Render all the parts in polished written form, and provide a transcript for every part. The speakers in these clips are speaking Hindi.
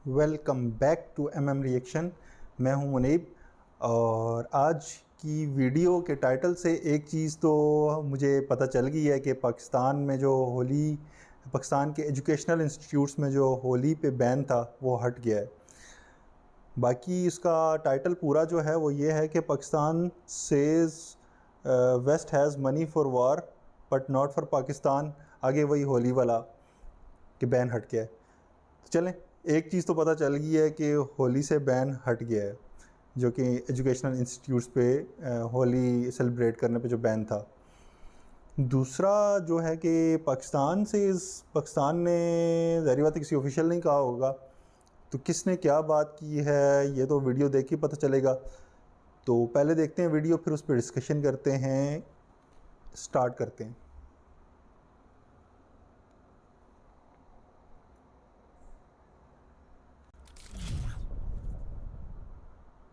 Welcome back to reaction. मैं हूं मुनीब और आज की वीडियो के टाइटल से एक चीज़ तो मुझे पता चल गई है कि पाकिस्तान के एजुकेशनल इंस्टीट्यूट्स में जो होली पे बैन था वो हट गया है। बाकी इसका टाइटल पूरा जो है वो ये है कि Pakistan says West has money for war but not for Pakistan. आगे वही होली वाला कि बैन हट गया है। तो चलें, एक चीज़ तो पता चल गई है कि होली से बैन हट गया है, जो कि एजुकेशनल इंस्टीट्यूट्स पे होली सेलिब्रेट करने पे जो बैन था। दूसरा जो है कि पाकिस्तान ने ज़ाहिर बात है किसी ऑफिशियल नहीं कहा होगा, तो किसने क्या बात की है ये तो वीडियो देख के पता चलेगा। तो पहले देखते हैं वीडियो, फिर उस पर डिस्कशन करते हैं, स्टार्ट करते हैं।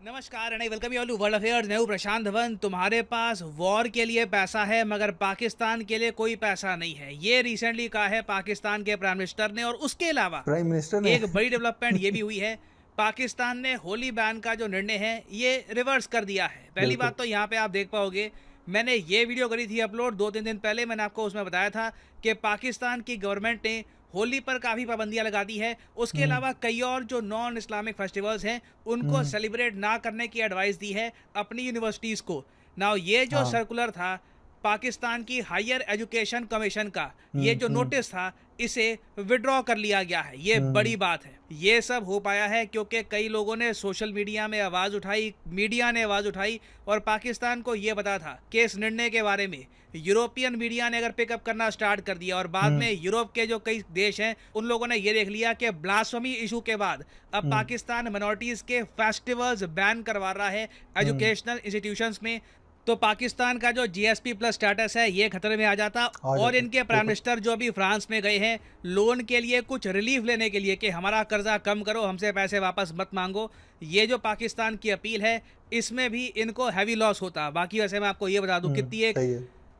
नमस्कार and welcome you all to World Affairs. मैं हूं प्रशांत धवन। तुम्हारे पास वॉर के लिए पैसा है मगर पाकिस्तान के लिए कोई पैसा नहीं है, ये रिसेंटली कहा है पाकिस्तान के प्राइम मिनिस्टर ने। और उसके अलावा प्राइम मिनिस्टर ने एक बड़ी डेवलपमेंट ये भी हुई है, पाकिस्तान ने होली बैन का जो निर्णय है ये रिवर्स कर दिया है। पहली बात तो यहाँ पे आप देख पाओगे, मैंने ये वीडियो करी थी अपलोड 2-3 दिन पहले। मैंने आपको उसमें बताया था कि पाकिस्तान की गवर्नमेंट ने होली पर काफ़ी पाबंदियां लगा दी है। उसके अलावा कई और जो नॉन इस्लामिक फेस्टिवल्स हैं उनको सेलिब्रेट ना करने की एडवाइस दी है अपनी यूनिवर्सिटीज़ को। नाउ ये जो सर्कुलर था पाकिस्तान की हायर एजुकेशन कमीशन का, ये जो नोटिस था इसे विड्रॉ कर लिया गया है। ये बड़ी बात है। ये सब हो पाया है क्योंकि कई लोगों ने सोशल मीडिया में आवाज़ उठाई, मीडिया ने आवाज़ उठाई और पाकिस्तान को ये पता था कि इस निर्णय के बारे में यूरोपियन मीडिया ने अगर पिकअप करना स्टार्ट कर दिया और बाद में यूरोप के जो कई देश हैं उन लोगों ने ये देख लिया कि ब्लास्फेमी इशू के बाद अब पाकिस्तान माइनॉरिटीज़ के फेस्टिवल्स बैन करवा रहा है एजुकेशनल इंस्टीट्यूशंस में, तो पाकिस्तान का जो जीएसपी प्लस स्टेटस है ये खतरे में आ जाता। और इनके प्राइम मिनिस्टर जो अभी फ्रांस में गए हैं लोन के लिए, कुछ रिलीफ लेने के लिए कि हमारा कर्जा कम करो, हमसे पैसे वापस मत मांगो, ये जो पाकिस्तान की अपील है इसमें भी इनको हैवी लॉस होता। बाकी वैसे मैं आपको ये बता दूं कितनी एक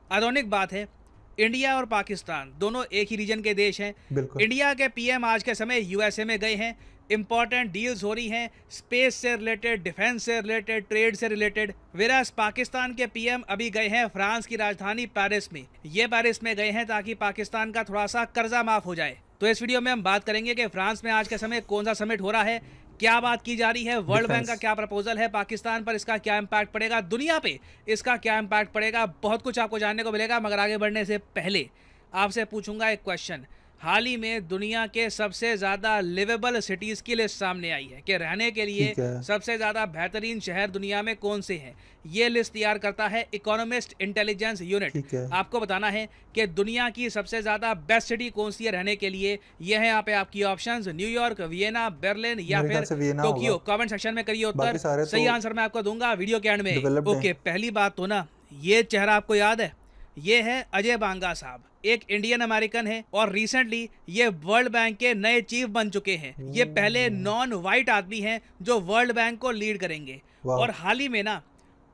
आइरोनिक बात है, इंडिया और पाकिस्तान दोनों एक ही रीजन के देश हैं। इंडिया के पीएम आज के समय यूएसए में गए हैं, इंपॉर्टेंट डील्स हो रही हैं स्पेस से रिलेटेड, डिफेंस से रिलेटेड, ट्रेड से रिलेटेड। वेरास पाकिस्तान के पीएम अभी गए हैं फ्रांस की राजधानी पेरिस में। ये पेरिस में गए हैं ताकि पाकिस्तान का थोड़ा सा कर्जा माफ हो जाए। तो इस वीडियो में हम बात करेंगे कि फ्रांस में आज के समय कौन सा समिट हो रहा है, क्या बात की जा रही है, वर्ल्ड बैंक का क्या प्रपोजल है, पाकिस्तान पर इसका क्या इम्पैक्ट पड़ेगा, दुनिया पे इसका क्या इम्पैक्ट पड़ेगा, बहुत कुछ आपको जानने को मिलेगा। मगर आगे बढ़ने से पहले आपसे पूछूंगा एक क्वेश्चन। हाल ही में दुनिया के सबसे ज़्यादा लिवेबल सिटीज़ की लिस्ट सामने आई है कि रहने के लिए सबसे ज़्यादा बेहतरीन शहर दुनिया में कौन से हैं। ये लिस्ट तैयार करता है इकोनॉमिस्ट इंटेलिजेंस यूनिट। आपको बताना है कि दुनिया की सबसे ज़्यादा बेस्ट सिटी कौन सी है रहने के लिए। ये है यहाँ पे आपकी ऑप्शंस, न्यूयॉर्क, वियना, बर्लिन या फिर टोक्यो। कमेंट सेक्शन में करिए उत्तर, सही आंसर मैं आपको दूंगा वीडियो के एंड में। ओके, पहली बात तो ना, ये चेहरा आपको याद है, ये है अजय बांगा साहब, एक इंडियन अमेरिकन है और रिसेंटली ये वर्ल्ड बैंक के नए चीफ बन चुके हैं। ये पहले नॉन वाइट आदमी हैं जो वर्ल्ड बैंक को लीड करेंगे। और हाल ही में ना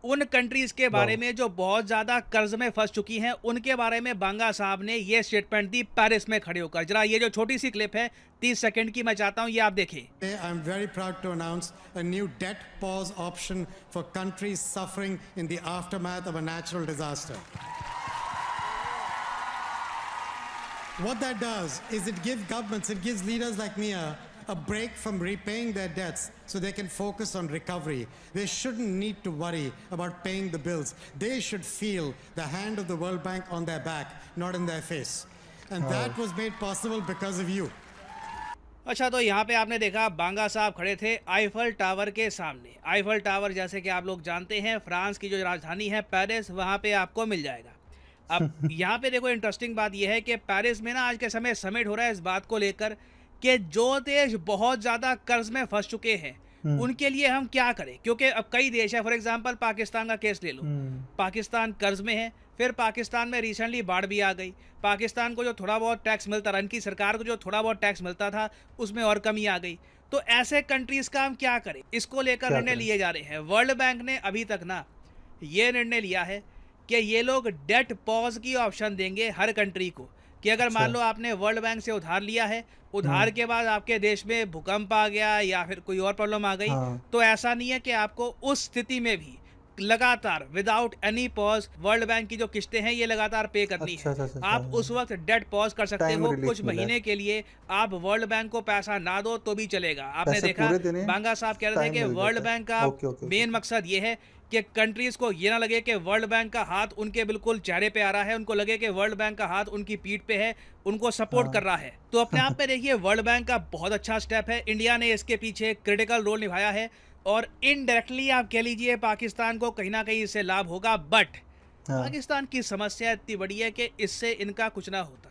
उन कंट्रीज के बारे में जो बहुत ज्यादा कर्ज में फंस चुकी हैं उनके बारे में बांगा साहब ने ये स्टेटमेंट दी पेरिस में खड़े होकर। जरा ये जो छोटी सी क्लिप है 30 सेकंड की, मैं चाहता हूं ये आप देखें। I am very proud to announce a new debt pause option for countries suffering in the aftermath of a natural disaster. What that does is it gives leaders like me a break from repaying their debts so they can focus on recovery. They shouldn't need to worry about paying the bills. They should feel the hand of the World Bank on their back, not in their face. And that was made possible because of you. अच्छा, तो यहाँ पे आपने देखा बांगा साहब खड़े थे आईफल टावर के सामने। आईफल टावर जैसे कि आप लोग जानते हैं फ्रांस की जो राजधानी है पेरिस, वहाँ पे आपको मिल जाएगा। अब यहाँ पे देखो इंटरेस्टिंग बात यह है कि पेरिस में ना आज के समय समिट हो रहा है इस बात को लेकर कि जो देश बहुत ज़्यादा कर्ज में फंस चुके हैं उनके लिए हम क्या करें। क्योंकि अब कई देश है, फॉर एग्जांपल पाकिस्तान का केस ले लो, पाकिस्तान कर्ज में है, फिर पाकिस्तान में रिसेंटली बाढ़ भी आ गई, पाकिस्तान को जो थोड़ा बहुत टैक्स मिलता था, इनकी सरकार को जो थोड़ा बहुत टैक्स मिलता था उसमें और कमी आ गई। तो ऐसे कंट्रीज का हम क्या करें, इसको लेकर निर्णय लिए जा रहे हैं। वर्ल्ड बैंक ने अभी तक ना ये निर्णय लिया है कि ये लोग डेट पॉज की ऑप्शन देंगे हर कंट्री को कि अगर मान अच्छा। लो आपने वर्ल्ड बैंक से उधार लिया है, उधार के बाद आपके देश में भूकंप आ गया या फिर कोई और प्रॉब्लम आ गई, हाँ। तो ऐसा नहीं है कि आपको उस स्थिति में भी लगातार without any pause world bank की जो किस्तें हैं ये लगातार पे करनी अच्छा, है। अच्छा, अच्छा, आप उस वक्त डेट पॉज कर सकते टाइम हो, रिलीफ कुछ मिला है। महीने के लिए आप वर्ल्ड बैंक को पैसा ना दो तो भी चलेगा। आपने पैसे देखा पूरे देने, बांगा साहब कह रहे थे टाइम कि मिल वर्ल्ड जाता है। बैंक का okay, okay, okay, main okay. मकसद ये है कि कंट्रीज को ये ना लगे कि वर्ल्ड बैंक का हाथ उनके बिल्कुल चेहरे पे आ रहा है, उनको लगे कि वर्ल्ड बैंक का हाथ उनकी पीठ पे है, उनको सपोर्ट हाँ। कर रहा है। तो अपने आप में देखिए वर्ल्ड बैंक का बहुत अच्छा स्टेप है, इंडिया ने इसके पीछे क्रिटिकल रोल निभाया है और इनडायरेक्टली आप कह लीजिए पाकिस्तान को कहीं ना कहीं इससे लाभ होगा। बट हाँ। पाकिस्तान की समस्या इतनी बड़ी है कि इससे इनका कुछ ना होता।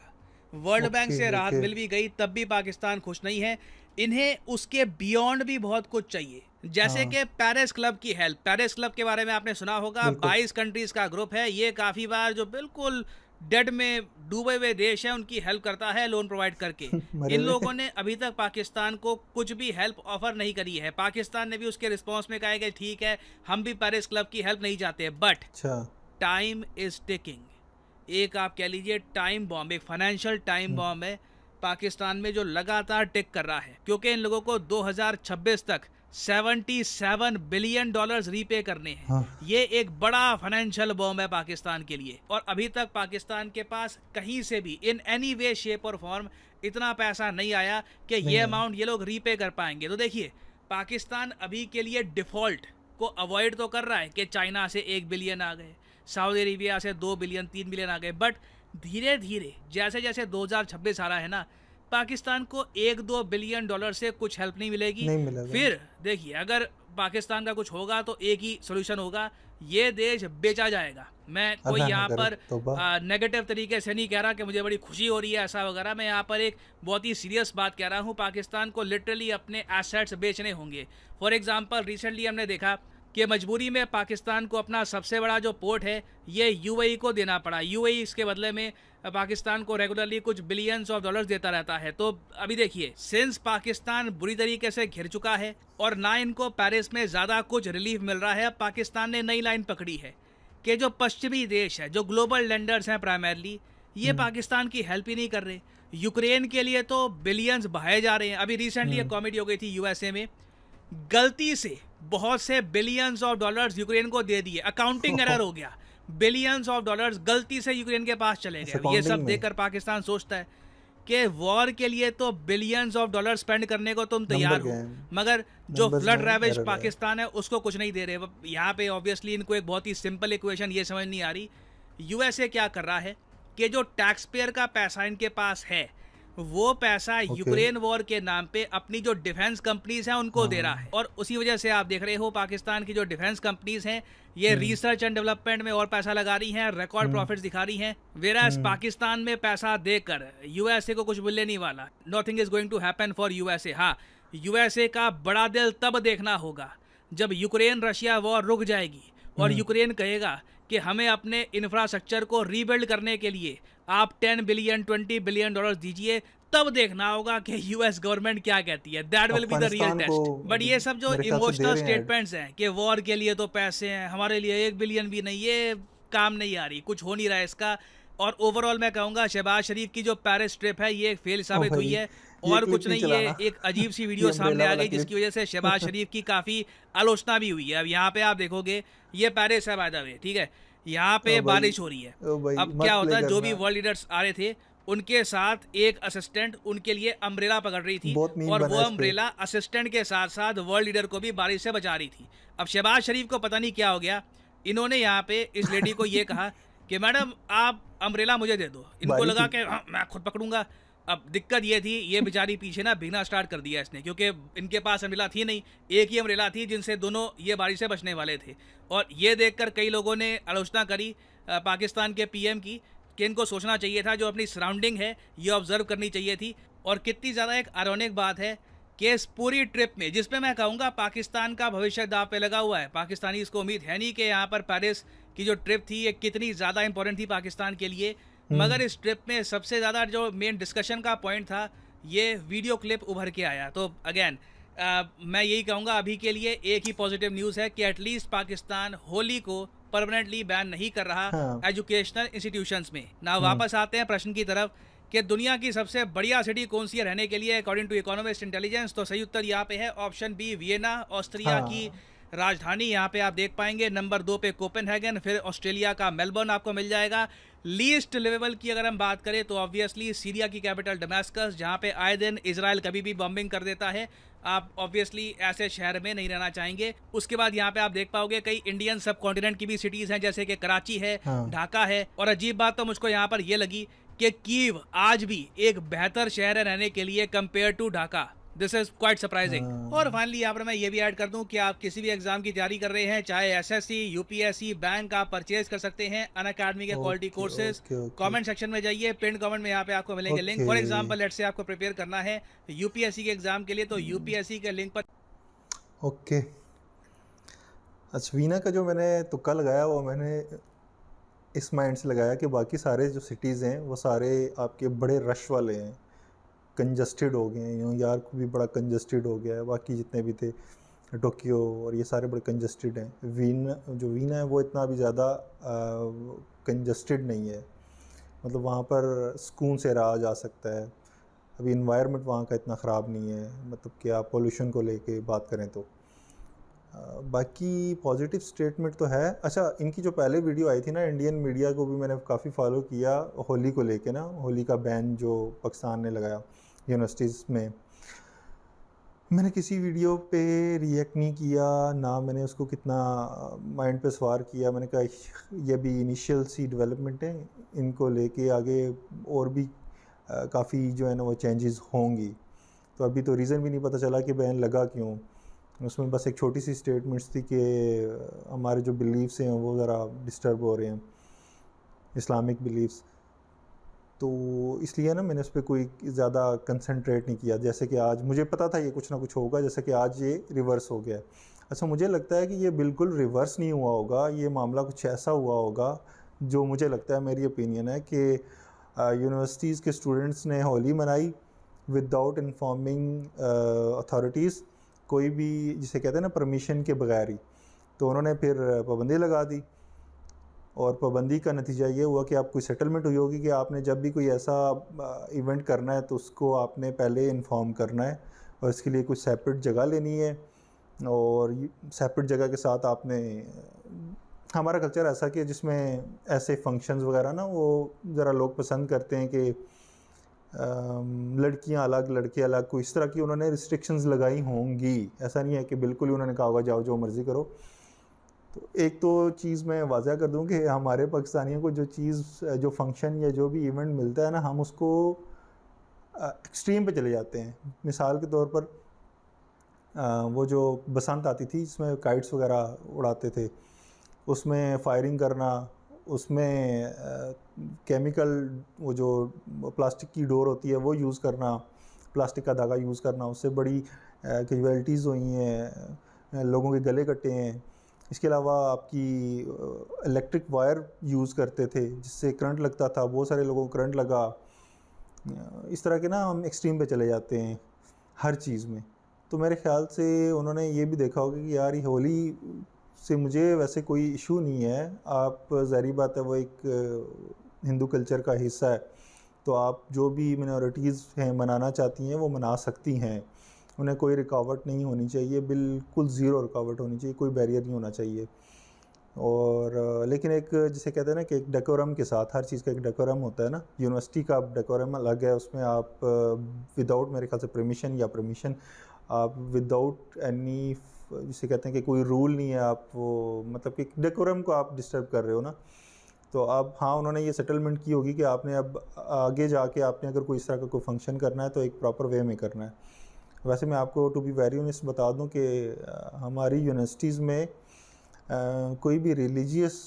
वर्ल्ड बैंक ओके, से राहत ओके। मिल भी गई तब भी पाकिस्तान खुश नहीं है। इन्हें उसके बियॉन्ड भी बहुत कुछ चाहिए, जैसे हाँ। कि पेरिस क्लब की हेल्प। पेरिस क्लब के बारे में आपने सुना होगा, बिल्कुल। 22 कंट्रीज का ग्रुप है। ये काफ़ी बार जो बिल्कुल डेड में डूबे हुए देश हैं उनकी हेल्प करता है लोन प्रोवाइड करके। मरे इन हुए। लोगों ने अभी तक पाकिस्तान को कुछ भी हेल्प ऑफर नहीं करी है। पाकिस्तान ने भी उसके रिस्पॉन्स में कहा है कि ठीक है, हम भी पेरिस क्लब की हेल्प नहीं चाहते। बट अच्छा। Time is ticking. एक आप कह लीजिए टाइम बॉम्ब, एक फाइनेंशियल टाइम बॉम्ब है पाकिस्तान में जो लगातार टिक कर रहा है, क्योंकि इन लोगों को 2026 तक 77 बिलियन डॉलर्स रीपे करने हैं। हाँ। ये एक बड़ा फाइनेंशियल बॉम्ब है पाकिस्तान के लिए, और अभी तक पाकिस्तान के पास कहीं से भी इन एनी वे शेप और फॉर्म इतना पैसा नहीं आया कि ये आया। अमाउंट ये लोग रीपे कर पाएंगे। तो देखिए पाकिस्तान अभी के लिए डिफॉल्ट को अवॉइड तो कर रहा है कि चाइना से 1 बिलियन आ गए, सऊदी अरेबिया से 2 बिलियन 3 बिलियन आ गए, बट धीरे धीरे जैसे जैसे 2026 आ रहा है ना, पाकिस्तान को 1-2 बिलियन डॉलर से कुछ हेल्प नहीं मिलेगी। नहीं मिलेगा। फिर देखिए अगर पाकिस्तान का कुछ होगा तो एक ही सोल्यूशन होगा, ये देश बेचा जाएगा। मैं कोई अल्लाह ना यहाँ करे, पर तौबा। नेगेटिव तरीके से नहीं कह रहा कि मुझे बड़ी खुशी हो रही है ऐसा वगैरह। मैं यहाँ पर एक बहुत ही सीरियस बात कह रहा हूँ। पाकिस्तान को लिटरली अपने एसेट्स बेचने होंगे। फॉर एग्जांपल रिसेंटली हमने देखा कि मजबूरी में पाकिस्तान को अपना सबसे बड़ा जो पोर्ट है ये यूएई को देना पड़ा। यूएई इसके बदले में पाकिस्तान को रेगुलरली कुछ बिलियंस ऑफ डॉलर्स देता रहता है। तो अभी देखिए सिंस पाकिस्तान बुरी तरीके से घिर चुका है और ना इनको पेरिस में ज़्यादा कुछ रिलीफ मिल रहा है, अब पाकिस्तान ने नई लाइन पकड़ी है कि जो पश्चिमी देश है, जो ग्लोबल लेंडर्स हैं प्राइमरली, ये पाकिस्तान की हेल्प ही नहीं कर रहे। यूक्रेन के लिए तो बिलियंस बहाए जा रहे हैं। अभी रिसेंटली एक कॉमेडी हो गई थी यूएसए में, गलती से बहुत से बिलियंस ऑफ डॉलर्स यूक्रेन को दे दिए, अकाउंटिंग एरर हो गया, बिलियंस ऑफ डॉलर्स गलती से यूक्रेन के पास चले गए। ये सब देखकर पाकिस्तान सोचता है कि वॉर के लिए तो बिलियंस ऑफ डॉलर स्पेंड करने को तुम तैयार हो, मगर जो फ्लड रैवेज पाकिस्तान है उसको कुछ नहीं दे रहे। यहाँ पे ऑब्वियसली इनको एक बहुत ही सिंपल इक्वेशन ये समझ नहीं आ रही, यूएसए क्या कर रहा है कि जो टैक्स पेयर का पैसा इनके पास है वो पैसा यूक्रेन वॉर के नाम पे अपनी जो डिफेंस कंपनीज हैं उनको दे रहा है। और उसी वजह से आप देख रहे हो पाकिस्तान की जो डिफेंस कंपनीज हैं ये रिसर्च एंड डेवलपमेंट में और पैसा लगा रही हैं, रिकॉर्ड प्रॉफिट्स दिखा रही हैं। वेराज पाकिस्तान में पैसा देकर यूएसए को कुछ मिलने नहीं वाला। Nothing is going to happen for USA. हाँ, यूएसए का बड़ा दिल तब देखना होगा जब यूक्रेन रशिया वॉर रुक जाएगी और यूक्रेन कहेगा कि हमें अपने इंफ्रास्ट्रक्चर को रीबिल्ड करने के लिए आप 10 बिलियन 20 बिलियन डॉलर दीजिए, तब देखना होगा कि यूएस गवर्नमेंट क्या कहती है। That will be the real test. But ये सब जो इमोशनल स्टेटमेंट्स हैं कि वॉर के लिए तो पैसे हैं, हमारे लिए 1 बिलियन भी नहीं, ये काम नहीं आ रही, कुछ हो नहीं रहा है इसका। और ओवरऑल मैं कहूँगा शहबाज शरीफ की जो पेरिस ट्रिप है ये फेल साबित हुई है और कुछ नहीं। ये एक अजीब सी वीडियो सामने आ गई जिसकी वजह से शहबाज शरीफ की काफ़ी आलोचना भी हुई है। अब यहाँ पे आप देखोगे ये पेरिस है बाय द वे, ठीक है, यहाँ पे बारिश हो रही है। अब क्या होता है, जो भी वर्ल्ड लीडर्स आ रहे थे उनके साथ एक असिस्टेंट उनके लिए अम्ब्रेला पकड़ रही थी और वो अम्ब्रेला असिस्टेंट के साथ साथ वर्ल्ड लीडर को भी बारिश से बचा रही थी। अब शहबाज शरीफ को पता नहीं क्या हो गया, इन्होंने यहाँ पे इस लेडी को ये कहा कि मैडम आप अम्ब्रेला मुझे दे दो। इनको लगा कि हाँ, मैं खुद पकड़ूंगा। अब दिक्कत ये थी, ये बेचारी पीछे ना भीगना स्टार्ट कर दिया इसने, क्योंकि इनके पास अम्ब्रेला थी नहीं, एक ही अम्ब्रेला थी जिनसे दोनों ये बारिश से बचने वाले थे। और ये देखकर कई लोगों ने आलोचना करी पाकिस्तान के पीएम की कि इनको सोचना चाहिए था, जो अपनी सराउंडिंग है ये ऑब्जर्व करनी चाहिए थी। और कितनी ज़्यादा एक आयरॉनिक बात है कि इस पूरी ट्रिप में, जिसमें मैं कहूँगा पाकिस्तान का भविष्य दांव पे लगा हुआ है, पाकिस्तानी इसको उम्मीद है नहीं कि यहाँ पर पेरिस की जो ट्रिप थी ये कितनी ज़्यादा इंपॉर्टेंट थी पाकिस्तान के लिए, मगर इस ट्रिप में सबसे ज़्यादा जो मेन डिस्कशन का पॉइंट था ये वीडियो क्लिप उभर के आया। तो अगेन मैं यही कहूँगा अभी के लिए एक ही पॉजिटिव न्यूज़ है कि एटलीस्ट पाकिस्तान होली को परमानेंटली बैन नहीं कर रहा एजुकेशनल इंस्टीट्यूशंस में ना। वापस आते हैं प्रश्न की तरफ कि दुनिया की सबसे बढ़िया सिटी कौन सी है रहने के लिए अकॉर्डिंग टू इकोनॉमिस्ट इंटेलिजेंस, तो सही उत्तर यहाँ पे है ऑप्शन बी, वियना, ऑस्ट्रिया की हाँ। राजधानी। यहाँ पे आप देख पाएंगे नंबर 2 पे कोपेनहेगन, फिर ऑस्ट्रेलिया का मेलबर्न आपको मिल जाएगा। लीस्ट लिवेबल की अगर हम बात करें तो ऑब्वियसली सीरिया की कैपिटल डमास्कस, जहाँ पे आए दिन इजराइल कभी भी बॉम्बिंग कर देता है। आप ऑब्वियसली ऐसे शहर में नहीं रहना चाहेंगे। उसके बाद यहाँ पे आप देख पाओगे कई इंडियन सब कॉन्टिनेंट की भी सिटीज़ हैं, जैसे कि कराची है, हाँ। ढाका है, और अजीब बात तो मुझको यहाँ पर ये लगी कि कीव आज भी एक बेहतर शहर है रहने के लिए compare to Dhaka. This is quite surprising. और फाइनली यहाँ पर मैं ये भी ऐड कर दूं कि आप किसी भी एग्जाम की तैयारी कर रहे हैं, चाहे एसएससी, यूपीएससी, बैंक, आप परचेज कर सकते हैं अनअकैडमी के quality okay courses. Okay okay comment section में जाइए, पिन कमेंट में यहाँ पे आपको मिलेंगे link. For okay example let's say आपको प्रिपेयर करना है यूपीएससी के एग्जाम के लिए, तो यूपीएससी के लिंक पर ओके। अश्वीना का जो मैंने तुक्का लगाया वो मैंने इस माइंड से लगाया कि बाकी सारे जो सिटीज़ हैं वो सारे आपके बड़े रश वाले हैं, कंजस्टेड हो गए हैं। न्यूयॉर्क भी बड़ा कंजस्टेड हो गया है, बाकी जितने भी थे टोक्यो और ये सारे बड़े कंजस्टेड हैं। वीना है वो इतना भी ज़्यादा कंजस्टेड नहीं है, मतलब वहाँ पर सुकून से रहा जा सकता है। अभी इन्वायरमेंट वहाँ का इतना ख़राब नहीं है, मतलब कि आप पोल्यूशन को लेके बात करें तो बाकी पॉजिटिव स्टेटमेंट तो है। अच्छा, इनकी जो पहले वीडियो आई थी ना, इंडियन मीडिया को भी मैंने काफ़ी फॉलो किया होली को लेके ना, होली का बैन जो पाकिस्तान ने लगाया यूनिवर्सिटीज़ में। मैंने किसी वीडियो पे रिएक्ट नहीं किया, ना मैंने उसको कितना माइंड पे सवार किया। मैंने कहा ये भी इनिशियल सी डेवलपमेंट है, इनको लेके आगे और भी काफ़ी जो है ना वो चेंजेस होंगी। तो अभी तो रीज़न भी नहीं पता चला कि बैन लगा क्यों। उसमें बस एक छोटी सी स्टेटमेंट्स थी कि हमारे जो बिलीव्स हैं वो ज़रा डिस्टर्ब हो रहे हैं, इस्लामिक बिलीव्स। तो इसलिए ना मैंने उस पर कोई ज़्यादा कंसंट्रेट नहीं किया। जैसे कि आज मुझे पता था ये कुछ ना कुछ होगा, जैसे कि आज ये रिवर्स हो गया। अच्छा, मुझे लगता है कि ये बिल्कुल रिवर्स नहीं हुआ होगा, ये मामला कुछ ऐसा हुआ होगा जो मुझे लगता है, मेरी ओपिनियन है कि यूनिवर्सिटीज़ के स्टूडेंट्स ने होली मनाई विदाउट इन्फॉर्मिंग अथॉरिटीज़, कोई भी जिसे कहते हैं ना परमिशन के बगैर ही। तो उन्होंने फिर पाबंदी लगा दी, और पाबंदी का नतीजा ये हुआ कि आप कोई सेटलमेंट हुई होगी कि आपने जब भी कोई ऐसा इवेंट करना है तो उसको आपने पहले इन्फॉर्म करना है, और इसके लिए कुछ सेपरेट जगह लेनी है, और सेपरेट जगह के साथ आपने, हमारा कल्चर ऐसा कि जिसमें ऐसे फंक्शंस वगैरह ना वो ज़रा लोग पसंद करते हैं कि लड़कियां अलग लड़के अलग, कोई इस तरह की उन्होंने रिस्ट्रिक्शंस लगाई होंगी। ऐसा नहीं है कि बिल्कुल ही उन्होंने कहा होगा जाओ जो मर्ज़ी करो। तो एक तो चीज़ मैं वाज़ह कर दूं कि हमारे पाकिस्तानियों को जो चीज़, जो फंक्शन या जो भी इवेंट मिलता है ना, हम उसको एक्सट्रीम पे चले जाते हैं। मिसाल के तौर पर वो जो बसंत आती थी जिसमें काइट्स वगैरह उड़ाते थे, उसमें फायरिंग करना, उसमें केमिकल वो जो प्लास्टिक की डोर होती है वो यूज़ करना, प्लास्टिक का धागा यूज़ करना, उससे बड़ी कैजुअलिटीज़ हुई हैं, लोगों के गले कटे हैं। इसके अलावा आपकी इलेक्ट्रिक वायर यूज़ करते थे जिससे करंट लगता था, बहुत सारे लोगों को करंट लगा। इस तरह के ना हम एक्सट्रीम पे चले जाते हैं हर चीज़ में। तो मेरे ख़्याल से उन्होंने ये भी देखा होगा कि यार ये होली से मुझे वैसे कोई इशू नहीं है, आप ज़ाहिर बात है वो एक हिंदू कल्चर का हिस्सा है, तो आप जो भी मिनॉरिटीज़ हैं मनाना चाहती हैं वो मना सकती हैं, उन्हें कोई रुकावट नहीं होनी चाहिए, बिल्कुल ज़ीरो रुकावट होनी चाहिए, कोई बैरियर नहीं होना चाहिए। और लेकिन एक जिसे कहते हैं ना कि एक डेकोरम के साथ, हर चीज़ का एक डेकोरम होता है ना, यूनिवर्सिटी का डेकोरम अलग है, उसमें आप विदाउट मेरे ख्याल से परमिशन आप विदाउट एनी, जिसे कहते हैं कि कोई रूल नहीं है, आप वो मतलब कि डेकोरम को आप डिस्टर्ब कर रहे हो ना। तो अब हाँ, उन्होंने ये सेटलमेंट की होगी कि आपने अब आगे जाके आपने अगर कोई इस तरह का कोई फंक्शन करना है तो एक प्रॉपर वे में करना है। वैसे मैं आपको टू बी वेरी ऑनेस्ट बता दूं कि हमारी यूनिवर्सिटीज़ में कोई भी रिलीजियस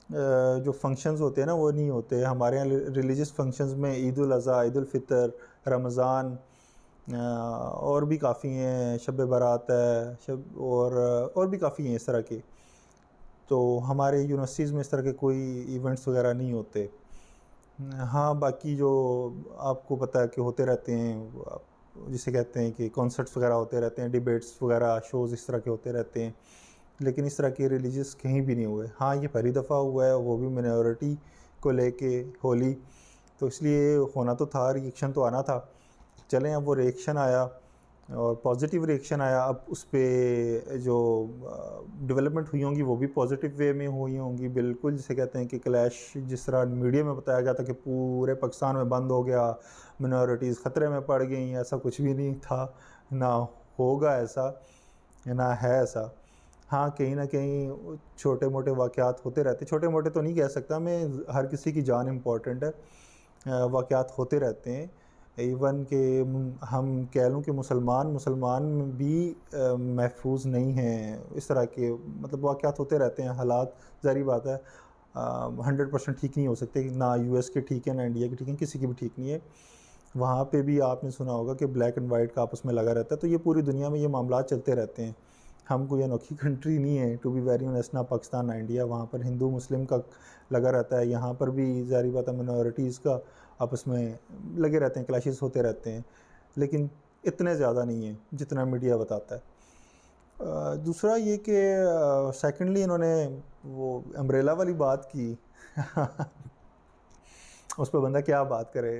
जो फंक्शंस होते हैं ना वो नहीं होते। हमारे यहाँ रिलीजियस फंक्शंस में ईद उल अज़हा, ईद उल फितर, रमज़ान और भी काफ़ी हैं, शब बारात है, और भी काफ़ी हैं इस तरह के। तो हमारे यूनिवर्सिटीज़ में इस तरह के कोई इवेंट्स वगैरह नहीं होते। हाँ, बाकी जो आपको पता है कि होते रहते हैं, जिसे कहते हैं कि कॉन्सर्ट्स वगैरह होते रहते हैं, डिबेट्स वगैरह, शोज़ इस तरह के होते रहते हैं, लेकिन इस तरह के रिलीजियस कहीं भी नहीं हुए। हाँ, ये पहली दफ़ा हुआ है, वो भी मिनॉरिटी को लेके होली। तो इसलिए होना तो था, रिएक्शन तो आना था। चलें, अब वो रिएक्शन आया और पॉजिटिव रिएक्शन आया। अब उस पर जो डेवलपमेंट हुई होंगी वो भी पॉजिटिव वे में हुई होंगी। बिल्कुल जिसे कहते हैं कि क्लैश, जिस तरह मीडिया में बताया गया था कि पूरे पाकिस्तान में बंद हो गया, मिनॉरिटीज़ ख़तरे में पड़ गई, ऐसा कुछ भी नहीं था, ना होगा ऐसा, ना है ऐसा। हाँ, कहीं ना कहीं छोटे मोटे वाक़यात होते रहते, छोटे मोटे तो नहीं कह सकता मैं, हर किसी की जान इम्पॉर्टेंट है, वाक़यात होते रहते हैं। इवन के हम कह लूँ कि मुसलमान भी महफूज नहीं हैं, इस तरह के मतलब वाक़यात होते रहते हैं। हालात ज़ाहिर बात है 100% ठीक नहीं हो सकते, ना यूएस के ठीक है, ना इंडिया के ठीक है, किसी की भी ठीक नहीं है। वहाँ पे भी आपने सुना होगा कि ब्लैक एंड वाइट का आपस में लगा रहता है। तो ये पूरी दुनिया में ये मामला चलते रहते हैं। हम कोई अनोखी कंट्री नहीं है, टू बी वेरी ऑनेस्ट, ना पाकिस्तान ना इंडिया। वहाँ पर हिंदू मुस्लिम का लगा रहता है, यहाँ पर भी ज़ाहिर बात है मिनॉरिटीज़ का आपस में लगे रहते हैं, क्लैशेस होते रहते हैं, लेकिन इतने ज़्यादा नहीं है जितना मीडिया बताता है। दूसरा ये कि सेकेंडली इन्होंने वो अम्ब्रेला वाली बात की उस पर बंदा क्या बात करे,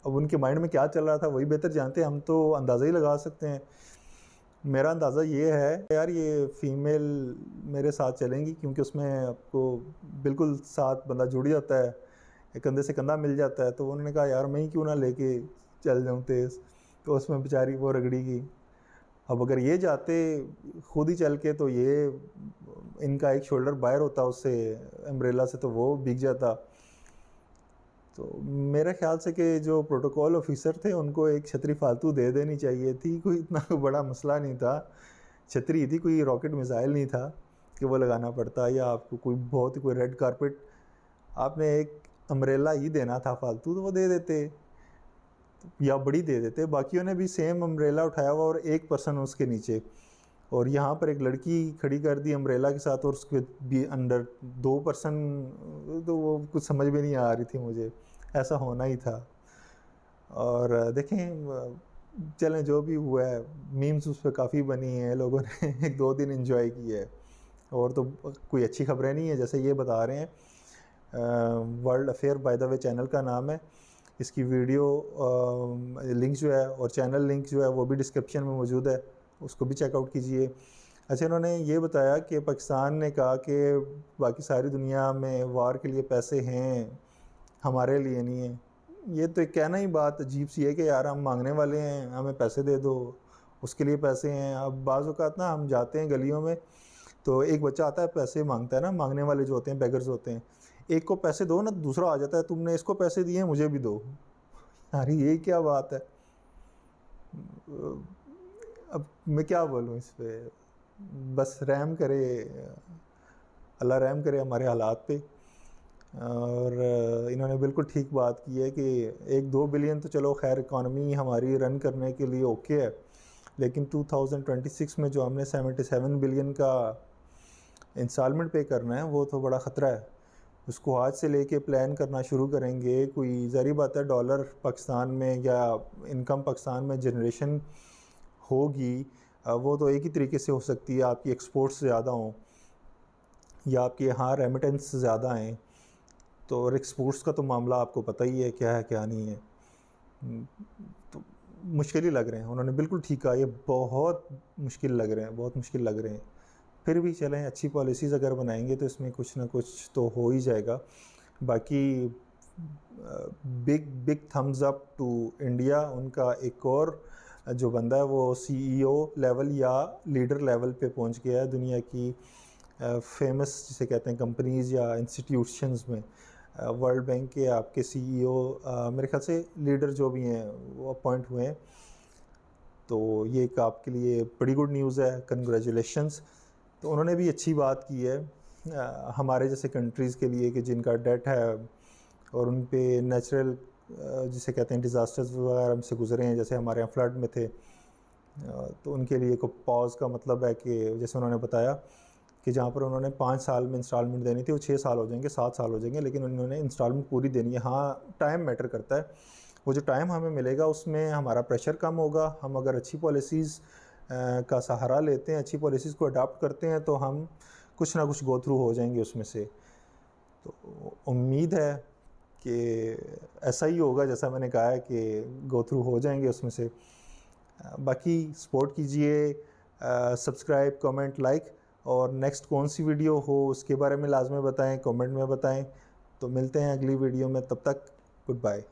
अब उनके माइंड में क्या चल रहा था वही बेहतर जानते हैं, हम तो अंदाज़ा ही लगा सकते हैं। मेरा अंदाज़ा ये है यार, ये फ़ीमेल मेरे साथ चलेंगी, क्योंकि उसमें आपको बिल्कुल साथ बंदा जुड़ जाता है, कंधे से कंधा मिल जाता है। तो उन्होंने कहा यार मैं ही क्यों ना लेके चल जाऊँ तेज़, तो उसमें बेचारी वो रगड़ी गई। अब अगर ये जाते खुद ही चल के, तो ये इनका एक शोल्डर बाहर होता उससे, अम्ब्रेला से, तो वो भीग जाता। तो मेरे ख्याल से कि जो प्रोटोकॉल ऑफिसर थे उनको एक छतरी फालतू दे देनी चाहिए थी, कोई इतना बड़ा मसला नहीं था, छतरी थी, कोई रॉकेट मिसाइल नहीं था कि वो लगाना पड़ता, या आपको कोई बहुत ही कोई रेड कारपेट, आपने एक अम्ब्रेला ही देना था फालतू, तो वो दे देते या बड़ी दे देते। बाकियों ने भी सेम अम्ब्रेला उठाया हुआ और एक पर्सन उसके नीचे, और यहाँ पर एक लड़की खड़ी कर दी अम्ब्रेला के साथ, और उसके भी अंडर 2 पर्सन, तो वो कुछ समझ में नहीं आ रही थी मुझे, ऐसा होना ही था। और देखें, चलें जो भी हुआ है, मीम्स उस पर काफ़ी बनी हैं, लोगों ने 1-2 दिन एंजॉय किया है, और तो कोई अच्छी खबरें नहीं है जैसे ये बता रहे हैं। World affair by the way channel का नाम है, इसकी वीडियो लिंक जो है और चैनल लिंक जो है वो भी डिस्क्रिप्शन में मौजूद है, उसको भी चेकआउट कीजिए। अच्छा, इन्होंने ये बताया कि पाकिस्तान ने कहा कि बाकी सारी दुनिया में वार के लिए पैसे हैं, हमारे लिए नहीं है। ये तो एक कहना ही बात अजीब सी है कि यार हम मांगने वाले हैं, हमें पैसे दे दो, उसके लिए पैसे हैं। अब बाज़ औक़ात ना हम जाते हैं गलियों में, तो एक बच्चा आता है पैसे मांगता है ना, मांगने वाले जो होते हैं बेगर्स होते हैं, एक को पैसे दो ना, दूसरा आ जाता है तुमने इसको पैसे दिए मुझे भी दो। अरे ये क्या बात है, अब मैं क्या बोलूँ इस पर, बस रहम करे अल्लाह, रहम करे हमारे हालात पे। और इन्होंने बिल्कुल ठीक बात की है कि 1-2 बिलियन तो चलो खैर इकॉनमी हमारी रन करने के लिए ओके है, लेकिन 2026 में जो हमने 77 बिलियन का इंस्टॉलमेंट पे करना है वो तो बड़ा ख़तरा है। उसको आज से लेके प्लान करना शुरू करेंगे, कोई ज़ाहिर बात है डॉलर पाकिस्तान में या इनकम पाकिस्तान में जनरेशन होगी, वो तो एक ही तरीके से हो सकती है, आपकी एक्सपोर्ट्स ज़्यादा हों या आपके यहाँ रेमिटेंस ज़्यादा हैं। तो एक्सपोर्ट्स का तो मामला आपको पता ही है क्या है क्या नहीं है, तो मुश्किल ही लग रहे हैं। उन्होंने बिल्कुल ठीक कहा, ये बहुत मुश्किल लग रहे हैं, बहुत मुश्किल लग रहे हैं। फिर भी चलें, अच्छी पॉलिसीज़ अगर बनाएंगे तो इसमें कुछ ना कुछ तो हो ही जाएगा। बाकी big thumbs up to India. उनका एक और जो बंदा है वो CEO लेवल या लीडर लेवल पे पहुंच गया है दुनिया की फेमस जिसे कहते हैं कंपनीज़ या इंस्टीट्यूशंस में। वर्ल्ड बैंक के आपके CEO मेरे ख्याल से लीडर जो भी हैं वो अपॉइंट हुए हैं, तो ये एक आपके लिए बड़ी गुड न्यूज़ है, कंग्रेचुलेशंस। तो उन्होंने भी अच्छी बात की है हमारे जैसे कंट्रीज़ के लिए कि जिनका डेट है और उन पे नेचुरल जिसे कहते हैं डिज़ास्टर्स वगैरह से गुजरे हैं, जैसे हमारे यहाँ फ्लड में थे, तो उनके लिए को पॉज का मतलब है कि जैसे उन्होंने बताया कि जहाँ पर उन्होंने 5 साल में इंस्टॉलमेंट देनी थी वो 6 साल हो जाएंगे, 7 साल हो जाएंगे, लेकिन उन्होंने इंस्टॉलमेंट पूरी देनी है। हाँ, टाइम मैटर करता है, वो जो टाइम हमें मिलेगा उसमें हमारा प्रेशर कम होगा। हम अगर अच्छी पॉलिसीज़ का सहारा लेते हैं, अच्छी पॉलिसीज़ को अडॉप्ट करते हैं, तो हम कुछ ना कुछ गो थ्रू हो जाएंगे उसमें से। तो उम्मीद है कि ऐसा ही होगा जैसा मैंने कहा है कि गो थ्रू हो जाएंगे उसमें से। बाकी सपोर्ट कीजिए, सब्सक्राइब, कमेंट, लाइक, और नेक्स्ट कौन सी वीडियो हो उसके बारे में लाजमी बताएं, कमेंट में बताएं। तो मिलते हैं अगली वीडियो में, तब तक गुड बाय।